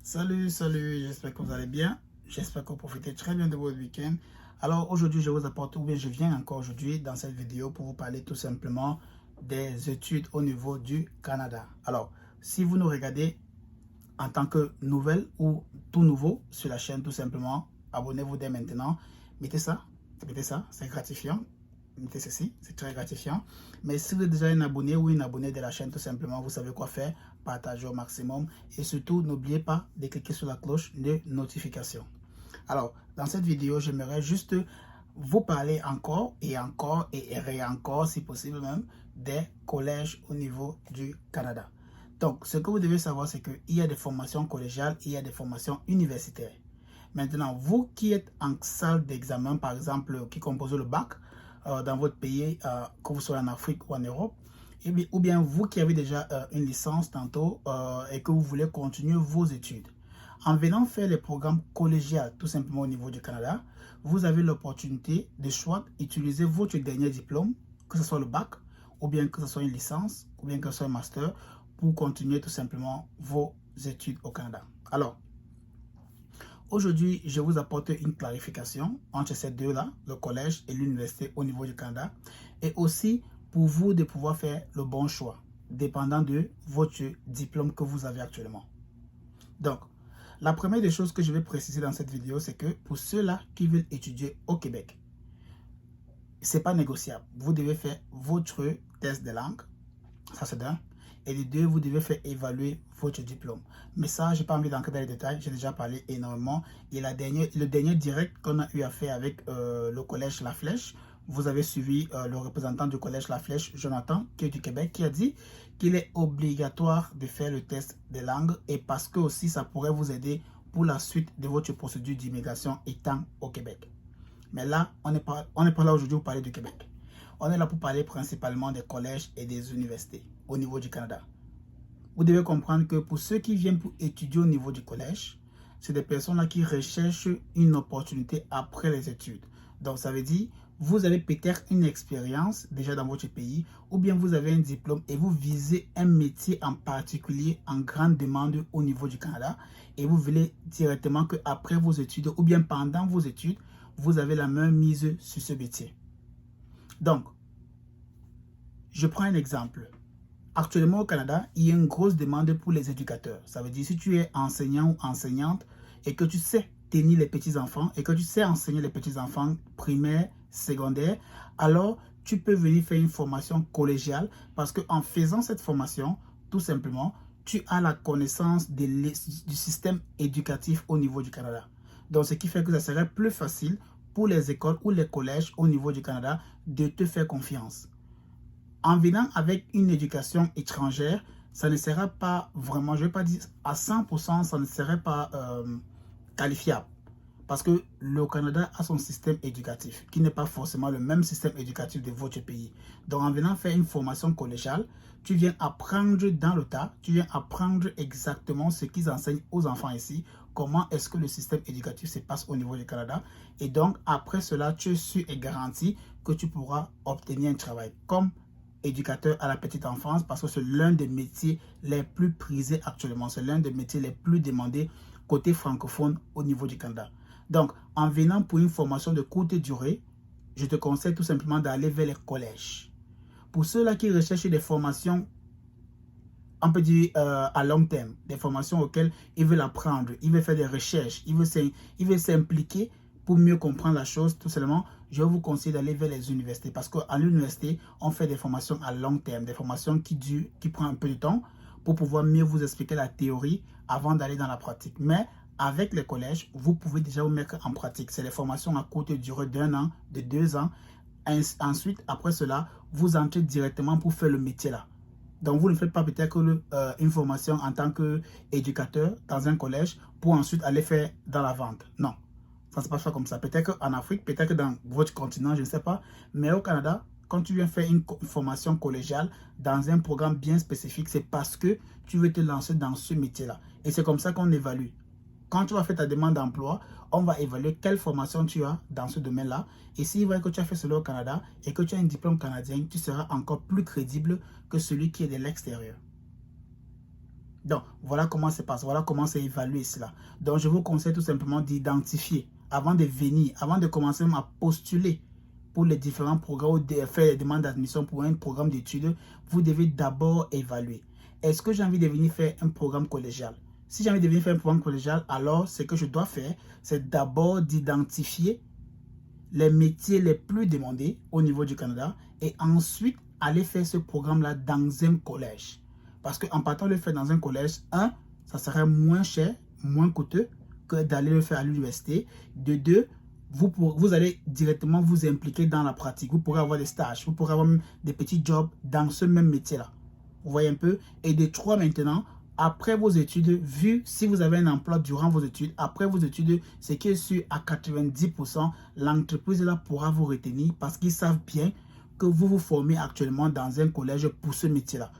Salut, j'espère que vous allez bien. J'espère que vous profitez très bien de votre week-end. Alors aujourd'hui, je vous apporte, ou bien je viens encore aujourd'hui dans cette vidéo pour vous parler tout simplement des études au niveau du Canada. Alors, si vous nous regardez en tant que nouvelle ou tout nouveau sur la chaîne, tout simplement, abonnez-vous dès maintenant. Mettez ça, c'est gratifiant. Mettez ceci, c'est très gratifiant. Mais si vous êtes déjà un abonné ou une abonnée de la chaîne, tout simplement, vous savez quoi faire, partagez au maximum. Et surtout, n'oubliez pas de cliquer sur la cloche de notification. Alors, dans cette vidéo, j'aimerais juste vous parler encore et encore et réencore, si possible même, des collèges au niveau du Canada. Donc, ce que vous devez savoir, c'est qu'il y a des formations collégiales, il y a des formations universitaires. Maintenant, vous qui êtes en salle d'examen, par exemple, qui composez le bac dans votre pays, que vous soyez en Afrique ou en Europe, ou bien vous qui avez déjà une licence tantôt et que vous voulez continuer vos études. En venant faire les programmes collégiaux, tout simplement au niveau du Canada, vous avez l'opportunité de soit utiliser votre dernier diplôme, que ce soit le bac, ou bien que ce soit une licence, ou bien que ce soit un master, pour continuer tout simplement vos études au Canada. Alors, aujourd'hui, je vous apporte une clarification entre ces deux-là, le collège et l'université au niveau du Canada, et aussi pour vous de pouvoir faire le bon choix, dépendant de votre diplôme que vous avez actuellement. Donc, la première des choses que je vais préciser dans cette vidéo, c'est que pour ceux-là qui veulent étudier au Québec, ce n'est pas négociable. Vous devez faire votre test de langue, ça c'est d'un. Et de deux, vous devez faire évaluer votre diplôme. Mais ça, je n'ai pas envie d'entrer dans les détails. J'ai déjà parlé énormément. Et le dernier direct qu'on a eu à faire avec le collège La Flèche, vous avez suivi le représentant du collège La Flèche, Jonathan, qui est du Québec, qui a dit qu'il est obligatoire de faire le test de langue et parce que aussi ça pourrait vous aider pour la suite de votre procédure d'immigration étant au Québec. Mais là, on n'est pas là aujourd'hui pour parler du Québec. On est là pour parler principalement des collèges et des universités au niveau du Canada. Vous devez comprendre que pour ceux qui viennent pour étudier au niveau du collège, c'est des personnes là qui recherchent une opportunité après les études. Donc ça veut dire, vous avez peut-être une expérience déjà dans votre pays ou bien vous avez un diplôme et vous visez un métier en particulier en grande demande au niveau du Canada et vous voulez directement qu'après vos études ou bien pendant vos études, vous avez la main mise sur ce métier. Donc, je prends un exemple. Actuellement au Canada, il y a une grosse demande pour les éducateurs. Ça veut dire si tu es enseignant ou enseignante et que tu sais tenir les petits-enfants et que tu sais enseigner les petits-enfants primaires, secondaires, alors tu peux venir faire une formation collégiale parce qu'en faisant cette formation, tout simplement, tu as la connaissance du système éducatif au niveau du Canada. Donc, ce qui fait que ça serait plus facile pour les écoles ou les collèges au niveau du Canada de te faire confiance. En venant avec une éducation étrangère, ça ne sera pas vraiment, je ne vais pas dire à 100%, ça ne serait pas qualifiable. Parce que le Canada a son système éducatif, qui n'est pas forcément le même système éducatif de votre pays. Donc en venant faire une formation collégiale, tu viens apprendre dans le tas, tu viens apprendre exactement ce qu'ils enseignent aux enfants ici, comment est-ce que le système éducatif se passe au niveau du Canada. Et donc après cela, tu es sûr et garanti que tu pourras obtenir un travail comme éducateur à la petite enfance parce que c'est l'un des métiers les plus prisés actuellement. C'est l'un des métiers les plus demandés côté francophone au niveau du Canada. Donc, en venant pour une formation de courte durée, je te conseille tout simplement d'aller vers les collèges. Pour ceux-là qui recherchent des formations, on peut dire à long terme, des formations auxquelles ils veulent apprendre, ils veulent faire des recherches, ils veulent s'impliquer pour mieux comprendre la chose, tout simplement, je vous conseille d'aller vers les universités parce qu'à l'université, on fait des formations à long terme, des formations qui prennent un peu de temps pour pouvoir mieux vous expliquer la théorie avant d'aller dans la pratique. Mais avec les collèges, vous pouvez déjà vous mettre en pratique. C'est des formations à courte durée d'1 an, de 2 ans. Ensuite, après cela, vous entrez directement pour faire le métier là. Donc, vous ne faites pas peut-être une formation en tant qu'éducateur dans un collège pour ensuite aller faire dans la vente. Non. Ça ne se passe pas comme ça. Peut-être qu'en Afrique, peut-être que dans votre continent, je ne sais pas. Mais au Canada, quand tu viens faire une formation collégiale dans un programme bien spécifique, c'est parce que tu veux te lancer dans ce métier-là. Et c'est comme ça qu'on évalue. Quand tu vas faire ta demande d'emploi, on va évaluer quelle formation tu as dans ce domaine-là. Et s'il voit que tu as fait cela au Canada et que tu as un diplôme canadien, tu seras encore plus crédible que celui qui est de l'extérieur. Donc, voilà comment ça se passe, voilà comment c'est évalué cela. Donc, je vous conseille tout simplement d'identifier, avant de venir, avant de commencer même à postuler pour les différents programmes ou de faire les demandes d'admission pour un programme d'études, vous devez d'abord évaluer. Est-ce que j'ai envie de venir faire un programme collégial? Si j'ai envie de venir faire un programme collégial, alors ce que je dois faire, c'est d'abord d'identifier les métiers les plus demandés au niveau du Canada et ensuite aller faire ce programme-là dans un collège. Parce qu'en partant le faire dans un collège, ça serait moins cher, moins coûteux que d'aller le faire à l'université. De deux, vous allez directement vous impliquer dans la pratique. Vous pourrez avoir des stages, vous pourrez avoir des petits jobs dans ce même métier-là. Vous voyez un peu? Et de trois, maintenant, après vos études, vu si vous avez un emploi durant vos études, après vos études, c'est que sur à 90%, l'entreprise là pourra vous retenir parce qu'ils savent bien que vous vous formez actuellement dans un collège pour ce métier-là.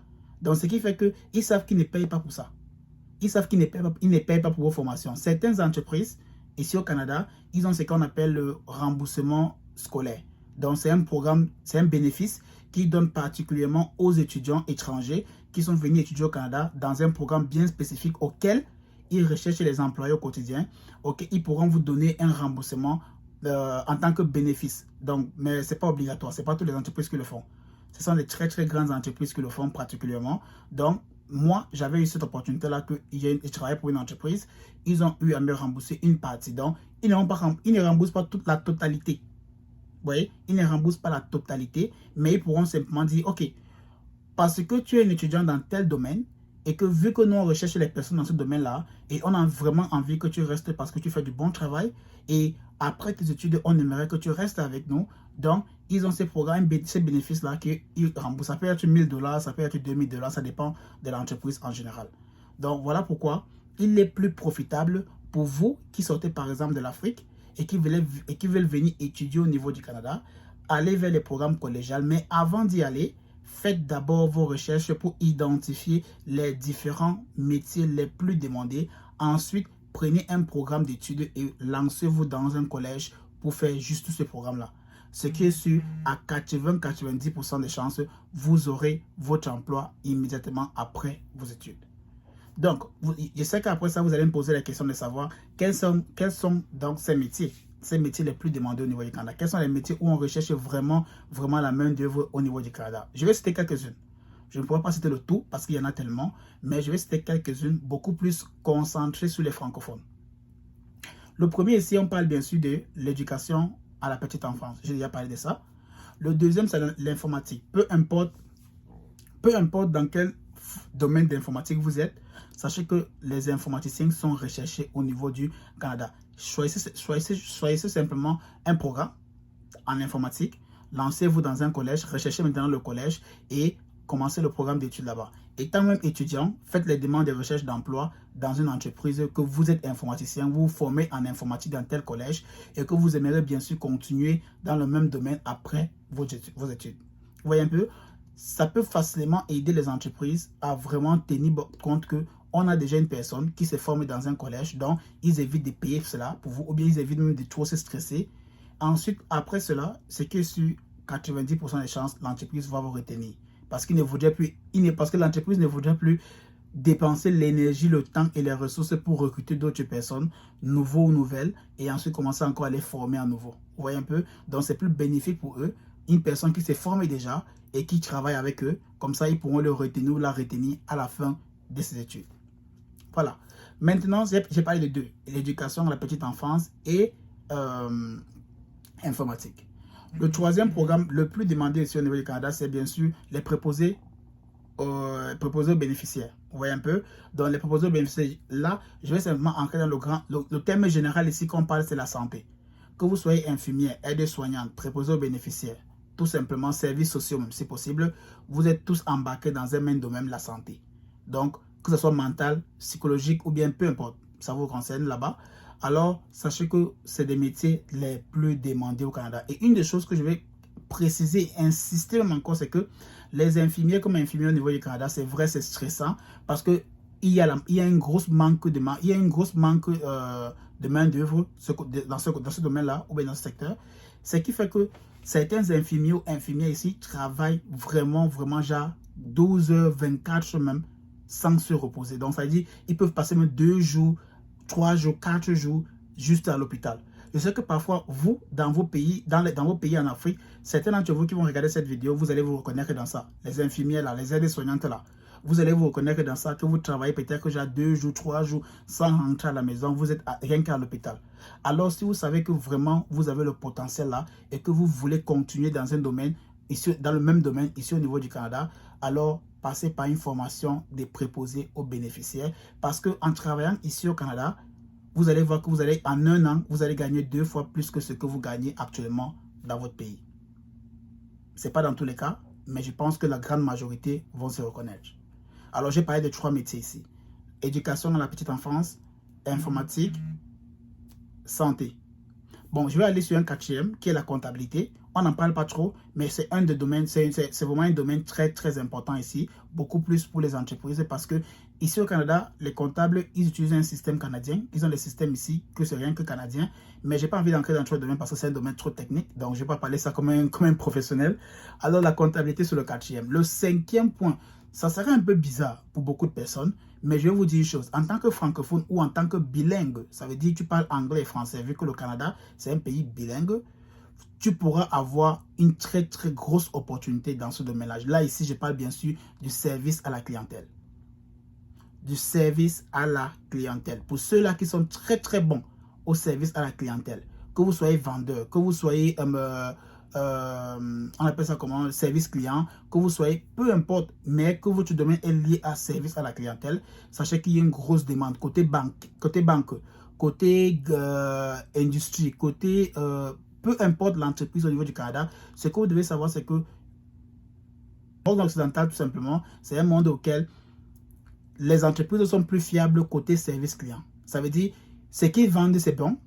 Donc, ce qui fait qu'ils savent qu'ils ne payent pas pour ça. Ils savent qu'ils ne payent pas pour vos formations. Certaines entreprises, ici au Canada, ils ont ce qu'on appelle le remboursement scolaire. Donc, c'est un programme, c'est un bénéfice qui donne particulièrement aux étudiants étrangers qui sont venus étudier au Canada dans un programme bien spécifique auquel ils recherchent les employés au quotidien. Ils pourront vous donner un remboursement en tant que bénéfice. Donc, mais ce n'est pas obligatoire. Ce n'est pas toutes les entreprises qui le font. Ce sont des très très grandes entreprises qui le font particulièrement. Donc, moi, j'avais eu cette opportunité-là que je travaillais pour une entreprise. Ils ont eu à me rembourser une partie. Donc, ils ne remboursent pas toute la totalité. Vous voyez, ils ne remboursent pas la totalité, mais ils pourront simplement dire, OK, parce que tu es un étudiant dans tel domaine, et que vu que nous, on recherche les personnes dans ce domaine-là, et on a vraiment envie que tu restes parce que tu fais du bon travail, et après tes études, on aimerait que tu restes avec nous. Donc, ils ont ces programmes, ces bénéfices-là qu'ils remboursent. Ça peut être $1000, ça peut être $2000, ça dépend de l'entreprise en général. Donc, voilà pourquoi il est plus profitable pour vous qui sortez par exemple de l'Afrique et qui veulent venir étudier au niveau du Canada, aller vers les programmes collégiaux. Mais avant d'y aller, faites d'abord vos recherches pour identifier les différents métiers les plus demandés. Ensuite, prenez un programme d'études et lancez-vous dans un collège pour faire juste ce programme-là. Ce qui est sûr, à 80-90% de chances, vous aurez votre emploi immédiatement après vos études. Donc, je sais qu'après ça, vous allez me poser la question de savoir quels sont donc ces métiers les plus demandés au niveau du Canada. Quels sont les métiers où on recherche vraiment la main-d'œuvre au niveau du Canada. Je vais citer quelques-unes. Je ne pourrai pas citer le tout parce qu'il y en a tellement, mais je vais citer quelques-unes beaucoup plus concentrées sur les francophones. Le premier ici, on parle bien sûr de l'éducation à la petite enfance. J'ai déjà parlé de ça. Le deuxième, c'est l'informatique. Peu importe dans quel domaine d'informatique vous êtes, sachez que les informaticiens sont recherchés au niveau du Canada. Choisissez simplement un programme en informatique, lancez-vous dans un collège, recherchez maintenant le collège et commencez le programme d'études là-bas. Étant même étudiant, faites les demandes de recherche d'emploi dans une entreprise que vous êtes informaticien, vous vous formez en informatique dans tel collège et que vous aimeriez bien sûr continuer dans le même domaine après vos études. Vous voyez un peu? Ça peut facilement aider les entreprises à vraiment tenir compte qu'on a déjà une personne qui s'est formée dans un collège, donc ils évitent de payer cela pour vous, ou bien ils évitent même de trop se stresser. Ensuite, après cela, c'est que sur 90% des chances, l'entreprise va vous retenir. Parce que l'entreprise ne voudrait plus dépenser l'énergie, le temps et les ressources pour recruter d'autres personnes, nouveaux ou nouvelles, et ensuite commencer encore à les former à nouveau. Vous voyez un peu? Donc, c'est plus bénéfique pour eux. Une personne qui s'est formée déjà et qui travaille avec eux, comme ça, ils pourront le retenir ou la retenir à la fin de ses études. Voilà. Maintenant, j'ai parlé de deux. L'éducation à la petite enfance et informatique. Le troisième programme le plus demandé ici au niveau du Canada, c'est bien sûr les préposés aux bénéficiaires. Vous voyez un peu? Dans les préposés aux bénéficiaires, là, je vais simplement entrer dans le terme général ici qu'on parle, c'est la santé. Que vous soyez infirmière, aide-soignante, préposé aux bénéficiaires, tout simplement services sociaux même si possible, vous êtes tous embarqués dans un même domaine, la santé. Donc, que ce soit mental, psychologique ou bien peu importe, ça vous concerne là-bas. Alors, sachez que c'est des métiers les plus demandés au Canada. Et une des choses que je vais préciser et insister même encore, c'est que les infirmiers comme infirmiers au niveau du Canada, c'est vrai, c'est stressant parce que il y a un gros manque de main-d'œuvre dans ce domaine-là ou bien dans ce secteur. Ce qui fait que certains infirmiers ou infirmières ici travaillent vraiment genre 12 heures, 24 heures même sans se reposer. Donc, ça veut dire ils peuvent passer même 2 jours, 3 jours, 4 jours juste à l'hôpital. Je sais que parfois, vous, dans vos pays, dans vos pays en Afrique, certains d'entre vous qui vont regarder cette vidéo, vous allez vous reconnaître dans ça. Les infirmières là, les aides-soignantes là. Vous allez vous reconnaître dans ça, que vous travaillez peut-être déjà 2 jours, 3 jours sans rentrer à la maison, vous êtes rien qu'à l'hôpital. Alors, si vous savez que vraiment vous avez le potentiel là et que vous voulez continuer dans un domaine, ici, dans le même domaine, ici au niveau du Canada, alors passez par une formation des préposés aux bénéficiaires. Parce qu'en travaillant ici au Canada, vous allez voir que vous allez, en 1 an, vous allez gagner 2 fois plus que ce que vous gagnez actuellement dans votre pays. Ce n'est pas dans tous les cas, mais je pense que la grande majorité vont se reconnaître. Alors, j'ai parlé de 3 métiers ici. Éducation dans la petite enfance, informatique, santé. Bon, je vais aller sur un 4e qui est la comptabilité. On n'en parle pas trop, mais c'est un des domaines, c'est vraiment un domaine très, très important ici. Beaucoup plus pour les entreprises parce que ici au Canada, les comptables, ils utilisent un système canadien. Ils ont des systèmes ici que c'est rien que canadien. Mais je n'ai pas envie d'entrer dans ce domaine parce que c'est un domaine trop technique. Donc, je ne vais pas parler ça comme un professionnel. Alors, la comptabilité sur le 4e. Le 5e point, ça serait un peu bizarre pour beaucoup de personnes. Mais je vais vous dire une chose, en tant que francophone ou en tant que bilingue, ça veut dire que tu parles anglais et français, vu que le Canada, c'est un pays bilingue, tu pourras avoir une très très grosse opportunité dans ce domaine-là. Là, ici, je parle bien sûr du service à la clientèle. Du service à la clientèle. Pour ceux-là qui sont très très bons au service à la clientèle, que vous soyez vendeur, que vous soyez... on appelle ça comment, service client, que vous soyez, peu importe, mais que votre domaine est lié à service à la clientèle, sachez qu'il y a une grosse demande côté banque, côté industrie, côté peu importe l'entreprise au niveau du Canada. Ce que vous devez savoir, c'est que le monde occidental, tout simplement, c'est un monde auquel les entreprises sont plus fiables côté service client. Ça veut dire, ce qu'ils vendent, c'est bon.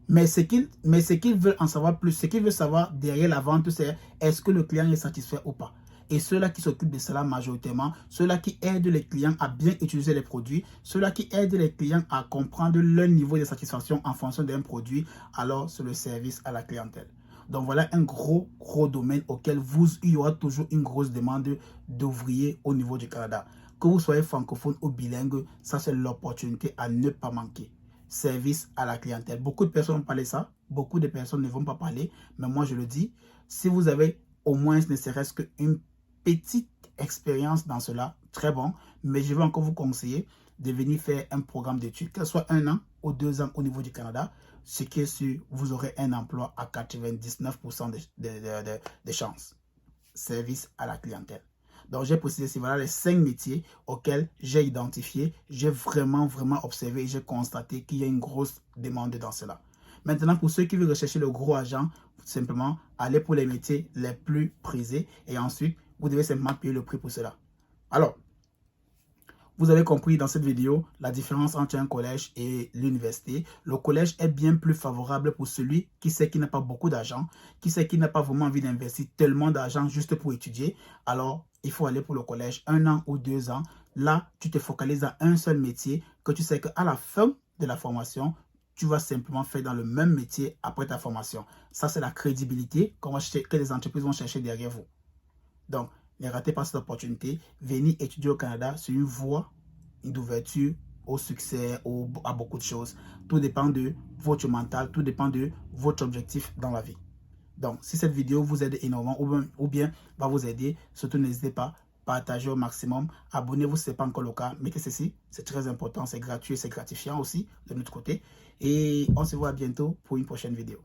Mais ce qu'ils veulent en savoir plus, ce qu'ils veulent savoir derrière la vente, c'est est-ce que le client est satisfait ou pas. Et ceux-là qui s'occupent de cela majoritairement, ceux-là qui aident les clients à bien utiliser les produits, ceux-là qui aident les clients à comprendre leur niveau de satisfaction en fonction d'un produit, alors c'est le service à la clientèle. Donc voilà un gros domaine auquel il y aura toujours une grosse demande d'ouvriers au niveau du Canada. Que vous soyez francophone ou bilingue, ça c'est l'opportunité à ne pas manquer. Service à la clientèle. Beaucoup de personnes ont parlé de ça, beaucoup de personnes ne vont pas parler, mais moi je le dis, si vous avez au moins ne serait-ce qu'une petite expérience dans cela, très bon, mais je vais encore vous conseiller de venir faire un programme d'études, que ce soit 1 an ou 2 ans au niveau du Canada, ce qui est sûr, vous aurez un emploi à 99% de chances. Service à la clientèle. Donc, j'ai précisé ici, voilà les 5 métiers auxquels j'ai identifié, j'ai vraiment observé et j'ai constaté qu'il y a une grosse demande dans cela. Maintenant, pour ceux qui veulent rechercher le gros argent, simplement, allez pour les métiers les plus prisés et ensuite, vous devez simplement payer le prix pour cela. Alors, vous avez compris dans cette vidéo la différence entre un collège et l'université. Le collège est bien plus favorable pour celui qui sait qu'il n'a pas beaucoup d'argent, qui sait qu'il n'a pas vraiment envie d'investir tellement d'argent juste pour étudier. Alors, il faut aller pour le collège 1 an ou 2 ans. Là, tu te focalises à un seul métier que tu sais qu'à la fin de la formation, tu vas simplement faire dans le même métier après ta formation. Ça, c'est la crédibilité que les entreprises vont chercher derrière vous. Donc, ne ratez pas cette opportunité. Venez étudier au Canada sur une voie d'ouverture au succès, à beaucoup de choses. Tout dépend de votre mental, tout dépend de votre objectif dans la vie. Donc, si cette vidéo vous aide énormément ou bien va vous aider, surtout n'hésitez pas, partagez au maximum. Abonnez-vous si ce n'est pas encore le cas. Mettez ceci, c'est très important, c'est gratuit, c'est gratifiant aussi de notre côté. Et on se voit bientôt pour une prochaine vidéo.